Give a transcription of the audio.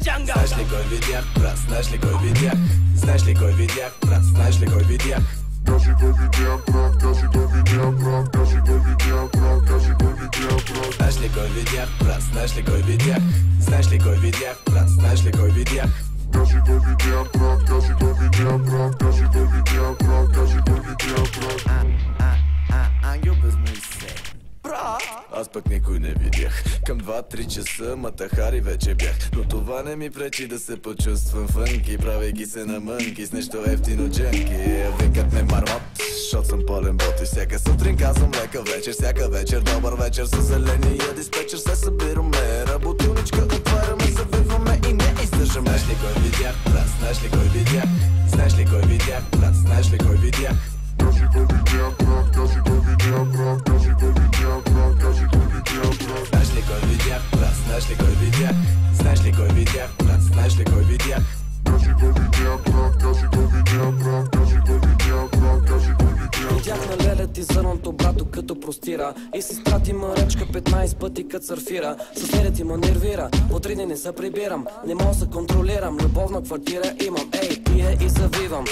джангъл. Знаеш ли кой видях, брат, знаеш ли кой видях? Знаеш ли кой видях, брат, знаеш ли кой видях? Кажи кой видях, брат, кажи кой видях, брат, кажи кой видях, брат, кажи кой видях, брат. Знаеш ли кой видях, брат, знаеш ли кой видях? Знаеш ли кой видях, брат, знаеш ли кой видях? Кажи кой видях, брат, кажи кой видях, брат, кажи кой видях, брат, кажи кой видях, брат. Ангел без мисе. Аз пък никой не видях. Към 2-3 часа матахари вече бях. Но това не ми пречи да се почувствам фънки, правейки се на мънки с нещо ефтино джънки. Викат ме мармот, защото съм пълен бот. И всяка сутрин казвам лека вечер, всяка вечер добър вечер. С зеления диспетчер се събираме, работилничка отваряме, завиваме и не издържаме. Знаеш ли кой видях, брат, знаеш ли кой видях? Знаеш ли кой видях, брат, знаеш ли кой видях? Кажи кой видях, брат, кажи кой видях, брат, кажи кой видях, брат, кажи кой видях, брат. Знаеш ли кой видях, брат, знаеш ли кой видях? Знаеш ли кой видях, брат, знаеш ли кой видях? Кажи кой видях, брат, кажи кой видях, брат, кажи кой видях, брат, кажи кой видях. Видях на лелето и зърното брато като простира. И сестра ти ма ръчка 15 пъти кът сърфира. Съседът ти ма нервира, по 3 дни не се прибирам. Не мога да се контролирам, любовна квартира имам. Ей, пия и завивам.